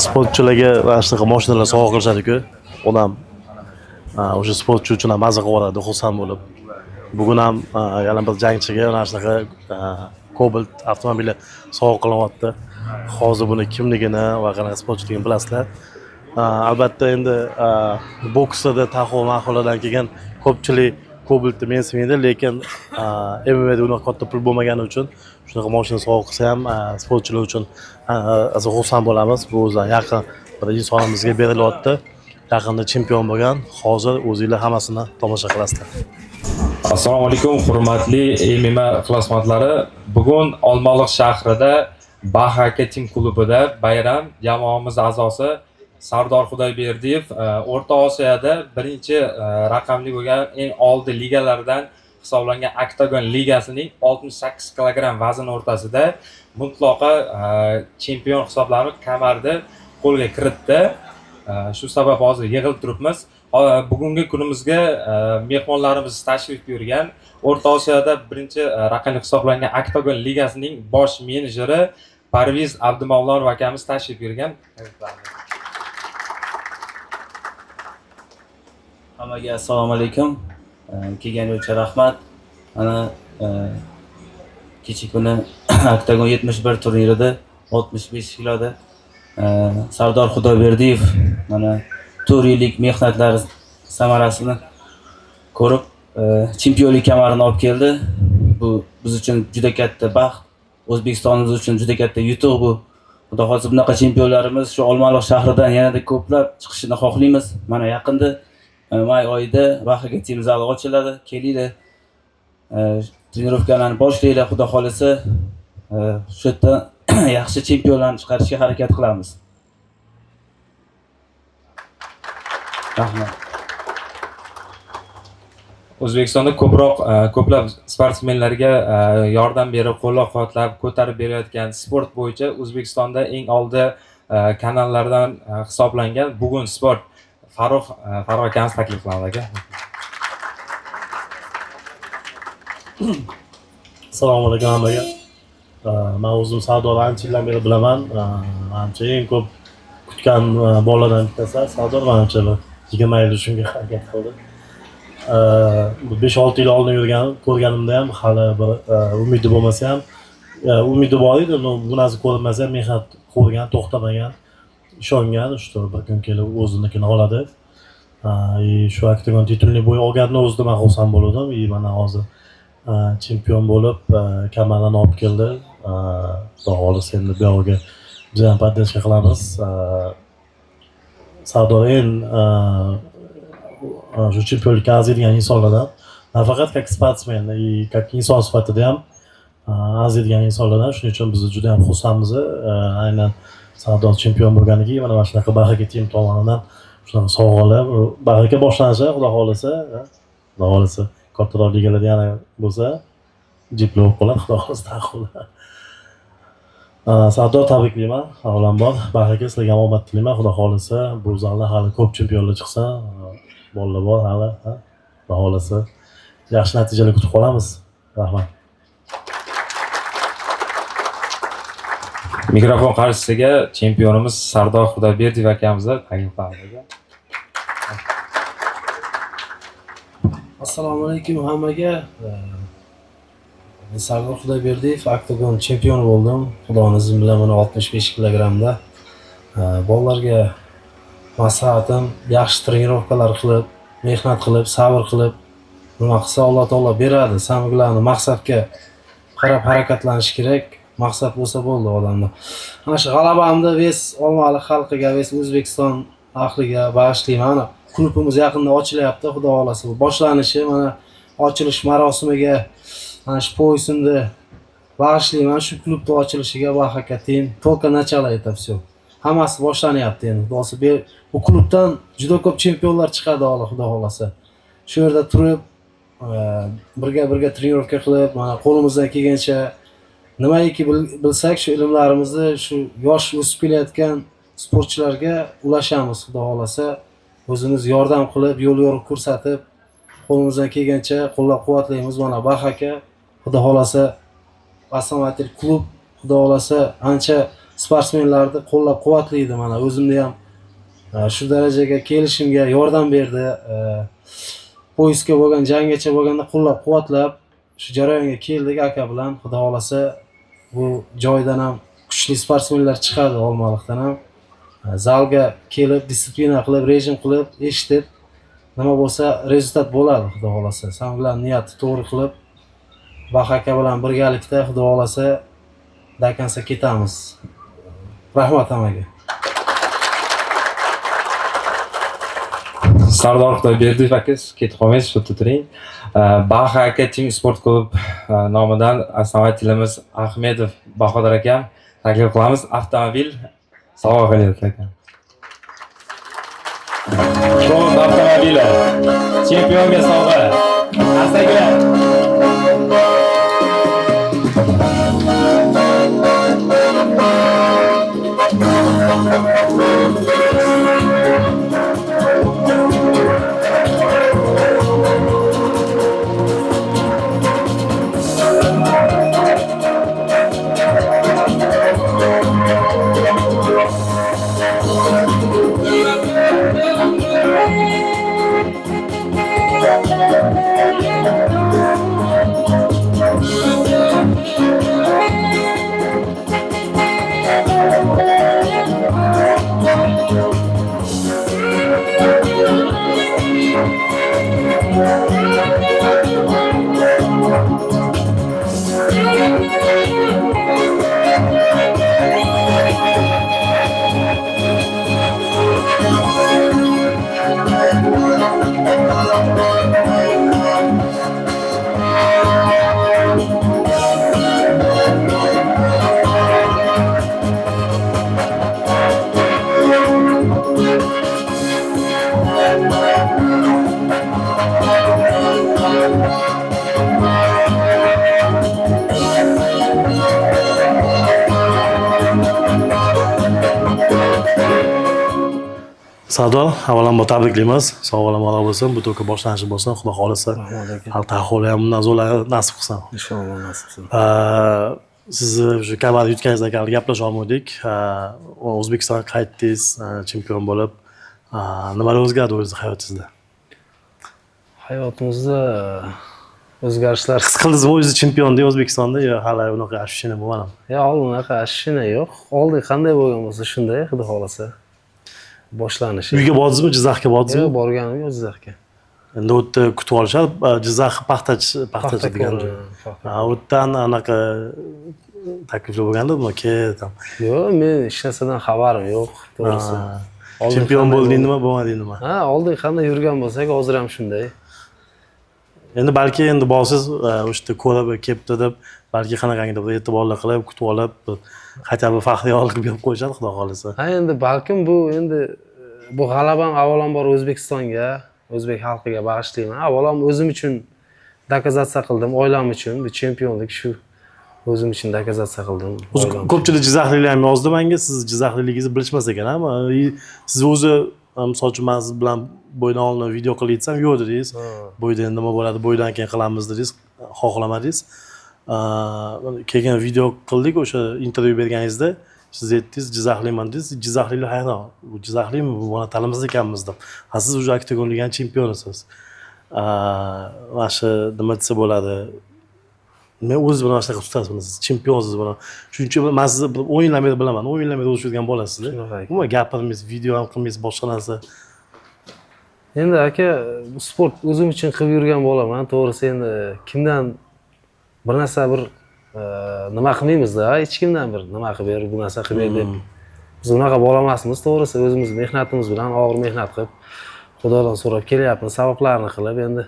sportchilarga mana shunaqa mashinalar sovg'a qilishadi-ku. Odam o'sha sportchi uchun ham maza qilaveradi, xursand bo'lib. Bugun ham yana bir jangchiga mana shunaqa Cobalt avtomobili sovg'a qilinyapti. Hozir buni kimligini va qanaqa sportchiligini bilasizlar. Albatta endi boksda taxov-maxovlardan kelgan ko'pchilik Cobaltni mensimaydi, lekin MMAda unaqa katta pul bo'lmagani uchun shunaqa mashina sovg'a qilsa ham sportchilar uchun xursand bo'lamiz. Bu o'zidan yaqin bir insonimizga berilyapti. Yaqinda chempion bo'lgan. Hozir o'zingizlar hammasini tomosha qilasizlar. Assalomu alaykum, hurmatli MMA ixlosmandlari. Bugun Olmaliq shahrida Bahaka Team klubida bayram jamoamiz a'zosi Sardor Xudoyberdiyev O'rta Osiyoda birinchi raqamli bo'lgan eng oldi ligalardan hisoblangan Octagon ligasining 68 kg vazn o'rtasida mutlaqo chempion hisoblanib kamarni qo'lga kiritdi. Shu sabab hozir yig'ilib turibmiz. Bugungi kunimizga mehmonlarimiz tashrif buyurgan O'rta Osiyoda birinchi raqamli hisoblangan Octagon ligasining bosh menejeri Parviz Abdumavlonov akamiz tashrif buyurgan. Hammaga assalomu alaykum. Kelganingiz uchun rahmat. Mana kecha kuni Octagon 71 turnirida 65 kiloda Sardor Xudoyberdiyev mana 4 yillik mehnatlari samarasini ko'rib chempionlik kamarini olib keldi. Bu biz uchun juda katta baxt, O'zbekistonimiz uchun juda katta yutuq bu. Xudo xohlasa bunaqa chempionlarimiz shu Olmaliq shahridan yanada ko'plab chiqishini xohlaymiz. Mana yaqinda may oyida Bahaka Team zali ochiladi. Kelinglar. Trenirovkalarni boshlaylar, Xudo xohlasa shu yerda yaxshi chempionlarni chiqarishga harakat qilamiz. Rahmat. O'zbekistonda ko'plab sportsmenlarga yordam berib, qo'llab-quvvatlab, ko'tarib berayotgan sport bo'yicha O'zbekistonda eng oldi kanallardan hisoblangan Bugun Sport Farruh akamiz taklif qiladi aka. Assalomu alaykum hammaga. Men o'zim Sardor ancha yildan beri bilaman. Ancha eng ko'p kutgan bolalardan bittasi Sardor, menimcha 20 yil shunga harakat qildi. 5-6 yil oldin ko'rganimda ham hali bir umidi bo'lmasa ham, umidi bor edi, bu narsa ko'rinmasa ham mehnat qilgan, to'xtamagan, ishongan, shu bir kun kelib o'zinikini oladi. Shu Octagon titulni bo'yi olganini o'zida men xursand bo'ldim. Mana hozir chempion bo'lib, kamarlarni olib keldi. Xudo xohlasa endi bu yo'lga biz ham podдержка qilamiz. Sardor shu chempionlikka arziydigan insonlardan, nafaqat как sportsmen, как inson sifatida ham arziydigan insonlardan. Shuning uchun biz juda ham xursandmiz. Aynan Sardor chempion bo'lganiga mana shunaqa Bahaka Team tomonidan shunaqa sovg'alar, Bahaka boshlanishi, Xudo xohlasa kattaroq ligalarda yana bo'lsa, diplom bo'ladi, Xudo xohlasa taxovlar. Sardor, tabriklayman. Avvalambor Bahaka sizlarga omad tilayman. Xudo xohlasa bu zalda hali ko'p chempionlar chiqsa, bolalar bor hali, Xudo xohlasa yaxshi natijalar kutib qolamiz. Rahmat. Mikrofon qarshisiga chempionimiz Sardor Xudoyberdiyev akamizni taklif qilamiz. Assalomu alaykum hammaga. Sardor Xudoyberdiyev Octagon chempioni bo'ldim. Xudoning izni bilan mana 65 kilogramda. Bolalarga maslahatim yaxshi trenirovkalar qilib, mehnat qilib, sabr qilib, nima qilsa Alloh taolo beradi. Samimlarni maqsadga qarab harakatlanish kerak. Maqsad bo'lsa bo'ldi odamda. Mana shu g'alabamni Olmaliq xalqiga, O'zbekiston ahliga bag'ishlayman. Klubimiz yaqinda ochilyapti, Xudo xolasa bu boshlanishi, mana ochilish marosimiga mana shu poysimni bag'ishlayman. Shu klubning ochilishiga Bahaka Team только начало это всё. Hammasi boshlanyapti endi. Xudosi bu klubdan juda ko'p chempionlar chiqadi, Xudo xolasa. Shu yerda turib, birga trenirovka qilib, mana qo'limizdan kelgancha nimaiki bilsak, shu ilmlarimizni shu yosh o'sib kelayotgan sportchilarga ulashamiz, Xudo xolasa. O'zimiz yordam qilib, yo'l yo'riq ko'rsatib, qo'limizdan kelgancha qo'llab-quvvatlaymiz. Mana Bahaka, Xudo xolasa, Basamatil klub, Xudo xolasa ancha sportsmenlarni qo'llab-quvvatlaydi. Mana o'zimni ham shu darajaga kelishimga yordam berdi. Poyizga bo'lgan, janggacha bo'lganda qo'llab-quvvatlab shu jarayonga keldik aka bilan. Xudo xolasa bu joydan ham kuchli sportsmenlar chiqadi, Olmaliqdan ham. Zalga kelib, disiplina qilib, rejim qilib, eshitib, nima bo'lsa rezultat bo'ladi, xudo xolasa. Sen bilan niyatni to'g'ri qilib, Baxa aka bilan birgalikda xudo xolasa dakansa ketamiz. Rahmat amaga. Sardor Xudoyberdiyev aka, ketib qolmaysiz, shu yerda turing. Baxa aka Team Sport klub nomidan Asanovatillamiz Ahmedov Bahodir akam taklif qilamiz. Avtomobil sovg'a qilyapti aka. Ford avtomobili chempionga sovg'a. Astaga. Sardor, avvalambor tabriklaymiz. Sog'lom bo'lsin, bu turga boshlanishi bo'lsin, xudo xolisa. Xalq ahvoli ham bundan zo'rlari nasib qilsin. Inshaalloh nasib qilsin. Sizni shu kabar yutganingizdan keyin gaplasha olmadik. O'zbekistonga qaytdingiz, chempion bo'lib. Nimalar o'zgardi o'zingiz hayotingizda? Hayotimizda o'zgarishlar His qildingizmi o'zingizni chempiondek O'zbekistonda yo hali unaqa ощущение bo'lmadimi? unaqa ощущение yo'q. Oldin qanday bo'lgan bo'lsa shunday, xudo xolasa. Boshlanishi. Uyga bordingizmi, Jizzaxga bordingizmi? Yo'q, borganim yo'q Jizzaxga. Endi u yerda kutib olishadi. Jizzax paxtachi degan joy. U yerdan anaqa takliflar bo'lgandimi? Ketam. Yo'q, men hech narsadan xabarim yo'q, to'g'risi. Chempion bo'ldingmi, bo'lmadingmi? Oldin qanday yurgan bo'lsak, hozir ham shunday. Endi balki endi borsiz, o'sha yerda ko'rib kelibdi deb, balki qanaqangidir bir e'tiborlar qilib, kutib olib, qayta bir faxriy olib berib qo'yishadi, xudo xolisa. Endi balkim bu g'alabam avvalambor O'zbekistonga, o'zbek xalqiga bag'ishlayman. Avvalambor o'zim uchun dokazatsiya qildim, oilam uchun, bu chempionlik shu o'zim uchun dokazatsiya qildim. Ko'pchilik Jizzaxliklar ham yozdi menga, siz Jizzaxligingizni bilishmas ekan, ammo siz o'zi misol uchun men siz bilan bo'ydan oldin video qilayitsam, yo'q dedingiz. Bo'yda endi nima bo'ladi, bo'ydan keyin qilamiz dedingiz, xohlamadingiz. Keyin video qildik, o'sha intervyu berganingizda siz aytdingiz, Jizzaxliman dedingiz. Jizzaxliklar hayron. Bu Jizzaxlimi, bu ona tanimiz ekanmiz deb. Siz o'sha oktagonlik chempionsiz. Mana shu nima desa bo'ladi. Men o'zingiz bilan shunaqa tutasiz, siz chempionsiz buni. Shuning uchun men sizni 10 yildan beri bilaman. 10 yildan beri o'sha bolasizda. Umuman gapirmaysiz, video ham qilmaysiz, boshqa narsa. Endi aka, bu sport o'zim uchun qilib yurgan bo'laman. To'g'risi endi kimdan bir narsa nima qilmaymiz-da, hech kimdan bir nima qilib ber, bu narsa qilib ber deb. Biz unaqa bo'la emasmiz, to'g'risi o'zimiz mehnatimiz bilan og'ir mehnat qilib, Xudodan so'rab kelyapmiz, sabablarini qilib endi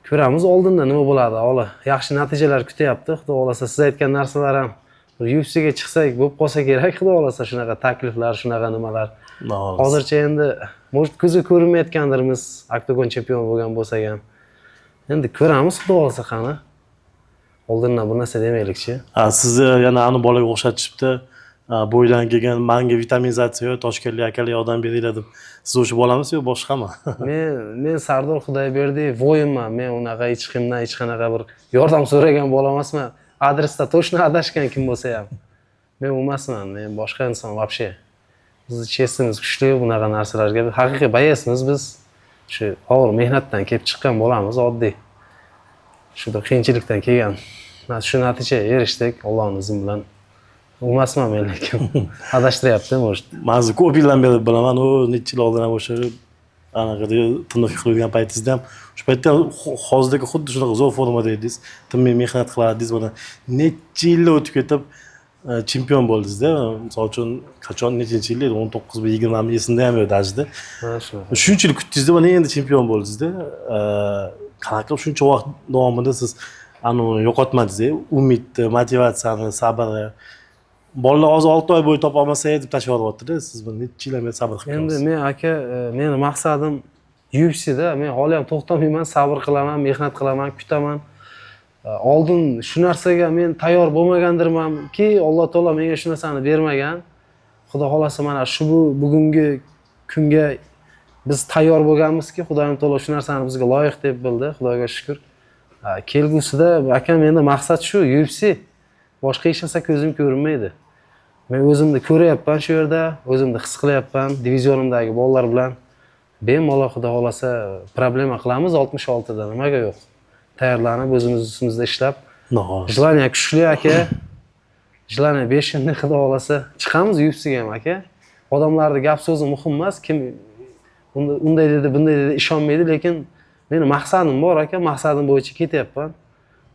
ko'ramiz oldinda nima bo'ladi. Hali yaxshi natijalar kutyapti. Xudo xolasa siz aytgan narsalar ham bir UFC'ga chiqsak bo'lib qolsa kerak. Xudo xolasa shunaqa takliflar, shunaqa nimalar. Hozircha endi может ko'zga ko'rinmayotgandirmiz, oktagon chempion bo'lgan bo'lsak ham. Endi ko'ramiz, Xudo xolasa qani. Oldindan bir narsa demaylikchi. Sizni yana ani bolaga o'xshatishibdi. Bo'ydan kelgan menga vitaminizatsiya, toshkentlik akalar yordam beringlar deb. Siz o'sha bolamisiz yo boshqami? Men Sardor Xudoyberdiyev voyinman. Men unaqa hech kimdan hech qanaqa bir yordam so'ragan bola emasman. Adresda точно adashgan kim bo'lsa ham. Men emasman, men boshqa inson вообще. Bizni chestimiz kuchli bunaqa narsalarga. Haqiqiy bayasmiz biz. Shu og'ir mehnatdan kelib chiqqan bo'lamiz, oddiy. Shuda qiyinchilikdan kelgan. Shu natijaga erishdik Allohning izni bilan. Emasman men lekin adashtiryapti, может. Men sizni ko'p yildan beri bilaman, u necha yil oldin ham o'sha anaqa tinmay qilgan paytingizda ham shu paytda hozirdagi xuddi shunaqa zo'r formada edingiz, tinmay mehnat qilardingiz, mana necha yillar o'tib ketib chempion bo'ldingiz-da. Misol uchun qachon nechinchi yil edi? 19 mi 20 mi esimda ham yo'q dajda. Mana shu. Shunchalik kutdingiz-da, mana endi chempion bo'ldingiz-da. Qanaqa qilib shuncha vaqt davomida siz uni yo'qotmadingiz, umidni, motivatsiyani, sabrni. Bolalar hozir 6 oy bo'yi topa olmasa deb tashlab yuboryapti-da. Siz buni necha yildan beri sabr qilib Endi kelasiz? men aka, meni maqsadim UFC'da. Men hali ham to'xtamayman, sabr qilaman, mehnat qilaman, kutaman. Oldin shu narsaga men tayyor bo'lmagandirmanki, Alloh taolo menga shu narsani bermagan. Xudo xolasa mana shu bugungi kunga biz tayyor bo'lganmizki, Xudoyim taolo shu narsani bizga loyiq deb bildi, Xudoga shukr. Kelgusida akam endi maqsad shu UFC. Boshqa hech narsa ko'zim ko'rinmaydi. Men o'zimni ko'ryapman shu yerda, o'zimni his qilyapman divizionimdagi bolalar bilan. Bemalol Xudo xolasa problema qilamiz 66 da, nimaga yo'q. Tayyorlanib o'zimiz ustimizda ishlab, Jilaniya kuchli aka. Jilaniya 5 yilni Xudo xolasa chiqamiz UFC'ga ham aka. Odamlarning gap so'zi muhim emas, kim unday dedi, bunday dedi ishonmaydi, lekin meni maqsadim bor aka, maqsadim bo'yicha ketyapman.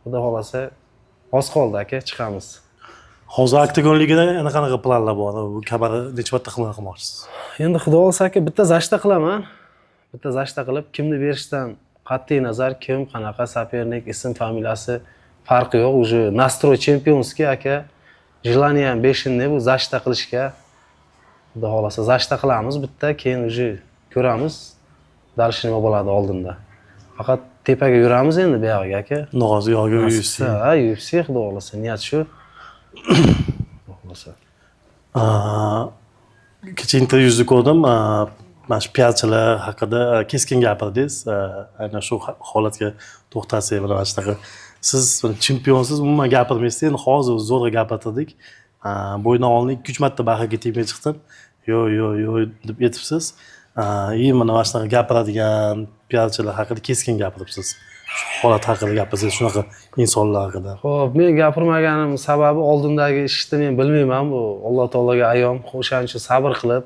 Xudo xolasa oz qoldi aka, chiqamiz. Hozir Octagon ligida yana qanaqa planlar bor? Bu kabari necha marta qilmoqchisiz? Endi Xudo xolasa aka bitta zashta qilaman. Bitta zashta qilib, kimni berishdan qat'iy nazar, kim qanaqa sopernik, ism, familiyasi farqi yo'q. Уже настрой chempionskiy aka. Jilaniya ham 5 yilni bu zashta qilishga Xudo xolasa zashta qilamiz bitta, keyin уже ko'ramiz. Dalish nima bo'ladi oldinda. Faqat tepaga yuramiz endi bu yoqqa aka. Nog'oz yo'g'i UFC. Ha, UFC Xudo xolasa, niyat shu. Xudo xolasa. Kecha intervyuzni ko'rdim. Mana shu piyachilar haqida keskin gapirdingiz. Aynan shu holatga to'xtalsak bilan mana shunaqa. Siz chempionsiz, umuman gapirmaysiz. Endi hozir zo'rg'a gapirtirdik. Bo'ydan oldin 2-3 marta bahga tegmay chiqdim. Yo'q deb aytibsiz. Mana mana shunaqa gapiradigan piyachilar haqida keskin gapiribsiz. Shu holat haqida gapirsangiz, shunaqa insonlar haqida. Xo'p, men gapirmaganim sababi oldindagi ishni men bilmayman, bu Alloh taologa ayon. O'shaning uchun sabr qilib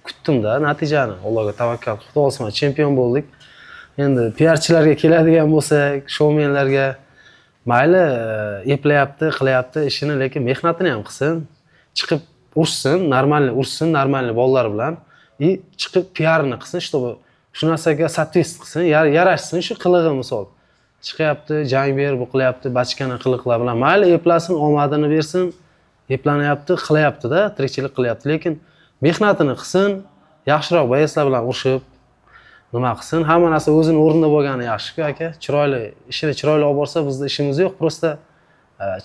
kutdim-da natijani. Allohga tavakkal qilib, xudo olsin chempion bo'ldik. Endi piarchilarga keladigan bo'lsak, shoumenlarga mayli eplayapti, qilyapti ishini, lekin mehnatini ham qilsin, chiqib ursin, normalniy bolalar bilan, chiqib piarini qilsin, чтобы shu narsaga soответствовать qilsin, yarashsin shu qilig'i misol. Chiqyapti, jang ber, bu qilyapti, bachkana qiliqlar bilan mayli eplasin, omadini bersin, eplanyapti, qilyapti-da, tirikchilik qilyapti, lekin mehnatini qilsin, yaxshiroq bayaslar bilan urushib, nima qilsin, hamma narsa o'zining o'rnida bo'lgani yaxshi-ku aka. Chiroyli, ishini chiroyli olib borsa bizda ishimiz yo'q, просто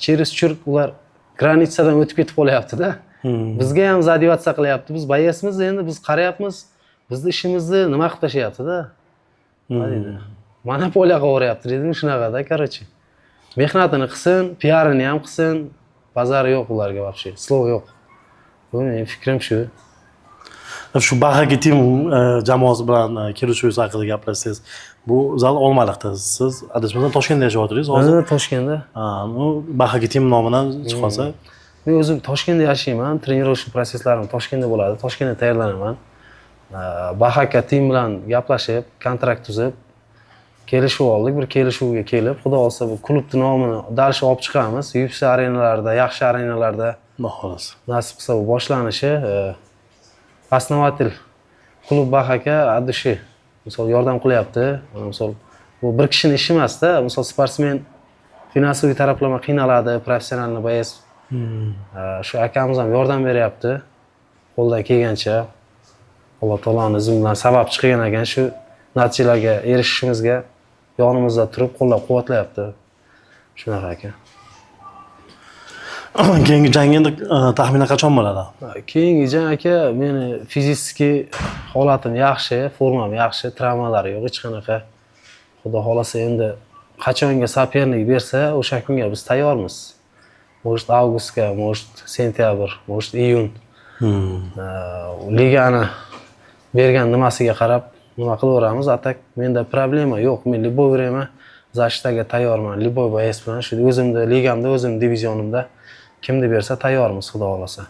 через churk ular granitsadan o'tib ketib qolyapti-da. Bizga ham zadivasiya qilyapti. Biz bayasmiz, endi biz qarayapmiz. Bizning ishimizni nima qilib tashlayapti-da. Deydi. Monopoliya qilyapti dedim, shunaqada, короче. Mehnatini qilsin, PR-ini ham qilsin, bazari yo'q ularga вообще, slow yo'q. Bu mening fikrim shu. Shu Bahaki Team jamoasi bilan kelishuvingiz haqida gapirsangiz, bu zal Olmaliqda. Siz adashmasam Toshkentda yashayotgansiz hozir? Ha, Toshkentda. Bu Bahaki Team nomidan chiqsa, men o'zim Toshkentda yashayman, trenirovka prosesslarim Toshkentda bo'ladi, Toshkentda tayyorlanaman. Bahaki Team bilan gaplashib, kontrakt tuzib, kelishuv oldik. Bir kelishuvga kelib, xudo olsa bu klubning nomini dalishib olib chiqamiz. UFC arenalarida, yaxshi arenalarda, xolos. Nasib qilsa bu boshlanishi основатель klub Bahaka Adushi misol yordam qilyapti. Misol bu bir kishining ishi emas-da. Misol sportsmen finansiy taraflama qiynaladi, professionalni bayas. Shu akamiz ham yordam beryapti. Qo'ldan kelgancha. Alloh taoloning izni bilan sabab chiqgan ekan shu natijalarga erishishimizga yonimizda turib qo'llab-quvvatlayapti. Shunaqa aka. Keyingi jang endi taxminan qachon bo'ladi? Keyingi jang aka, meni fizический holatim yaxshi, formam yaxshi, travmalar yo'q, hech qanaqa. Xudo xolasa endi qachonga sopernik bersa, o'sha kunga biz tayyormiz. может avgustga, может sentyabr, может iyun. Hmm. Ligani bergan nimasiga qarab nima qilaveramiz. Atak menda problema yo'q. Men любой время zashtaga tayyorman. Любой bois bilan shu o'zimda ligamda, o'zim divizionimda kimni bersa tayyormiz, xudo xolasa.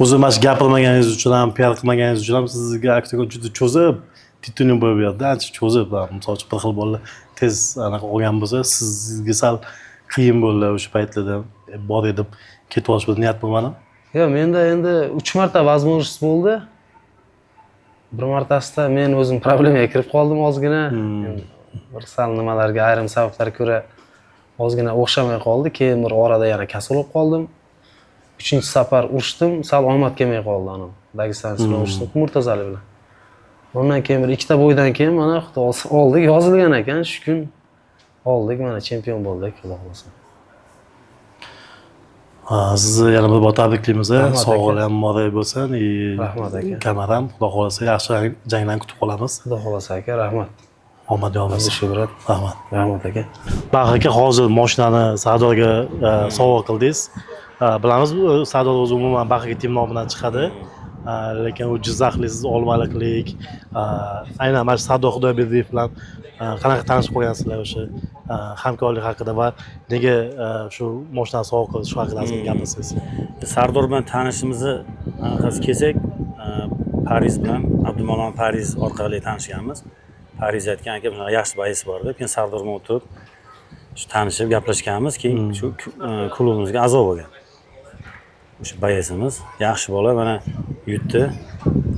O'zi mana shu gapirmaganingiz uchun ham, PR qilmaganingiz uchun ham sizga aktor juda cho'zib, tituling bo'lib berdi. Ancha cho'zib, misol uchun bir xil bolalar tez anaqa olgan bo'lsa, sizga sal qiyin bo'ldi o'sha paytlarda. Bor edim, ketib olish bilan niyat bo'lmadi. Yo'q, menda endi 3 marta возможность bo'ldi. Bir martasida men o'zim problemaga kirib qoldim ozgina. Bir sal nimalarga ayrim sabablarga ko'ra ozgina o'xshamay qoldi. Keyin bir orada yana kasal bo'lib qoldim. 3-safar urishdim, sal omad kelmay qoldi ana. Dagestonda urishdim Murtazali bilan. Ondan keyin bir ikkita bo'ydan keyin mana xudo oldik, yozilgan ekan, shu kun oldik, mana chempion bo'ldik, xudo xolasa. Sizni yana bir bor tabriklaymiz. Sog'lik ham moday bo'lsin. Rahmat aka. Kamar ham xudo xolasa yaxshi janglarni kutib qolamiz. Xudo xolasa aka, rahmat. Omad yog'ilsin. Shuhrat. Rahmat. Rahmat aka. Bax aka, hozir mashinani Sardorga sovg'a qildingiz. Bilamiz, Sardor o'zi umuman Bahaga tim nomidan chiqadi. Lekin u Jizzaxlik, siz Olmaliqlik, aynan mana Sardor Xudoyberdiyev bilan qanaqa tanishib qolgansizlar o'sha hamkorlik haqida va nega shu mashinani sovg'a qilish haqida gapirsangiz. Sardor bilan tanishimizni anaqasi kelsak, Pariz bilan Abdumalom Pariz orqali tanishganmiz. Pariz aytgan aka, bunaqa yaxshi boyasi bor deb, keyin Sardor bilan o'tirib shu tanishib gaplashganmiz, keyin shu klubimizga a'zo bo'lgan. O'sha boyasimiz yaxshi bola, mana yutdi.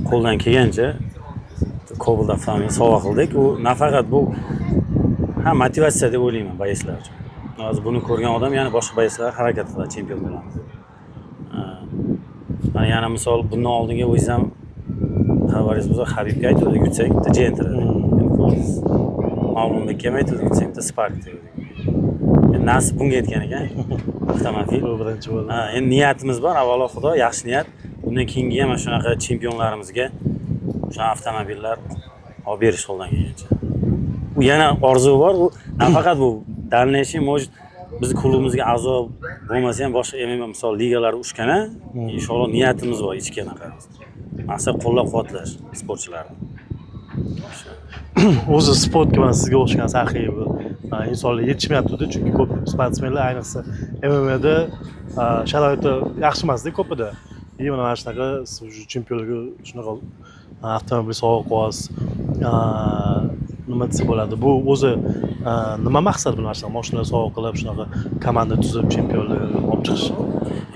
Qo'ldan kelgancha Cobalt avtomobilni sovg'a qildik. U nafaqat bu motivatsiya deb o'ylayman boyaslar uchun. Hozir buni ko'rgan odam yana boshqa boyaslar harakat qiladi, chempion bo'lamiz. Mana yana misol bundan oldingi o'zingiz ham xabaringiz bo'lsa, Habibga aytdi, yutsak, Gentra. Ma'lumotga ham aytdi, yutsak, Spark dedi. Nasib bunga yetgan ekan. Avtomobil birinchi bo'ldi. Endi niyatimiz bor, avvalo Xudo, yaxshi niyat. Bundan keyingi ham shunaqa chempionlarimizga o'sha avtomobillar olib berish qo'ldan kelgancha. U yana orzu bor, u nafaqat bu dальнейший, может, biz klubimizga a'zo bo'lmasa ham boshqa MMA misol ligalar ushkana, inshaalloh niyatimiz bor ichki anaqamiz. Maqsad qo'llab-quvvatlash sportchilarni. O'zi sportga mana sizga o'xshagan saxiy insonlar yetishmayapti, chunki ko'p sportsmenlar ayniqsa MMAda sharoiti yaxshi emasda ko'pida. Mana shunaqa chempionlarga shunaqa avtomobil sovg'a qo'yasiz. Nima desa bo'ladi? Bu o'zi nima maqsad bilan shunaqa mashina sovg'a qilib, shunaqa komanda tuzib chempionlar olib chiqish?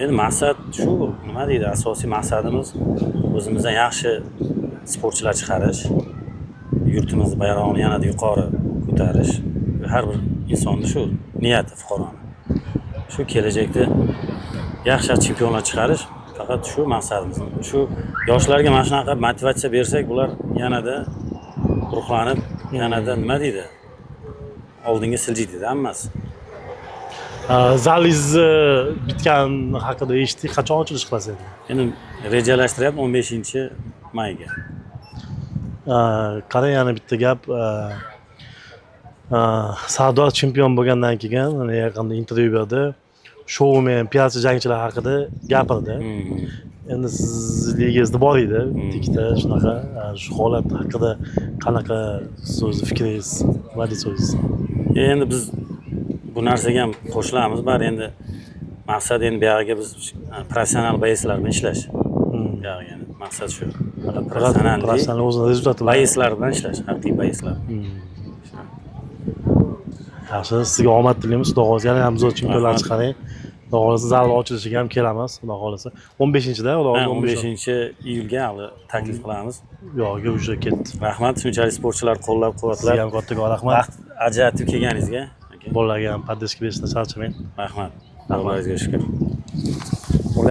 Endi maqsad shu, nima deydi, asosiy maqsadimiz o'zimizdan yaxshi sportchilar chiqarish, yurtimizni bayrog'ini yanada yuqori ko'tarish. Har bir insonning shu niyati fuqaroni. Shu kelajakda yaxshi chempionlar chiqarish faqat shu maqsadimiz. Shu yoshlarga mana shunaqa motivatsiya bersak, bular yanada ruhlanib, yanada nima deydi? Oldinga siljiydi hammasi. Zalingiz bitgan haqida eshitdik. Qachon ochilish qilasiz endi? Endi rejalashtiryapman 15-mayga. Qarang, yana bitta gap. Sardor chempion bo'lgandan keyin mana yaqinda intervyu berdi. Shoumen, piyoda jangchilar haqida gapirdi. Endi sizligingizda bor edi, ikkita shunaqa shu holat haqida qanaqa so'z fikringiz, nima deysiz? Endi biz bu narsaga ham qo'shilamiz, bari endi maqsad endi bu yerga biz professional boyaslar bilan ishlash. Yani maqsad shu. Professional o'zining rezultati bilan boyaslar bilan ishlash, haqiqiy boyaslar. Yaxshi, sizga omad tilaymiz. Xudo xohlasa yana ham zo'r chempionlar chiqaring. Xudo xohlasa zal ochilishiga ham kelamiz. Xudo xohlasa 15-da, xudo xohlasa 15-iyulga hali taklif qilamiz. Yo'q, уже ketdi. Rahmat, shunchalik sportchilar qo'llab-quvvatlab. Sizga ham kattakon rahmat. Vaqt ajratib kelganingizga. Bolalarga ham poddeska berishdan charchamang. Rahmat. Allohga shukr.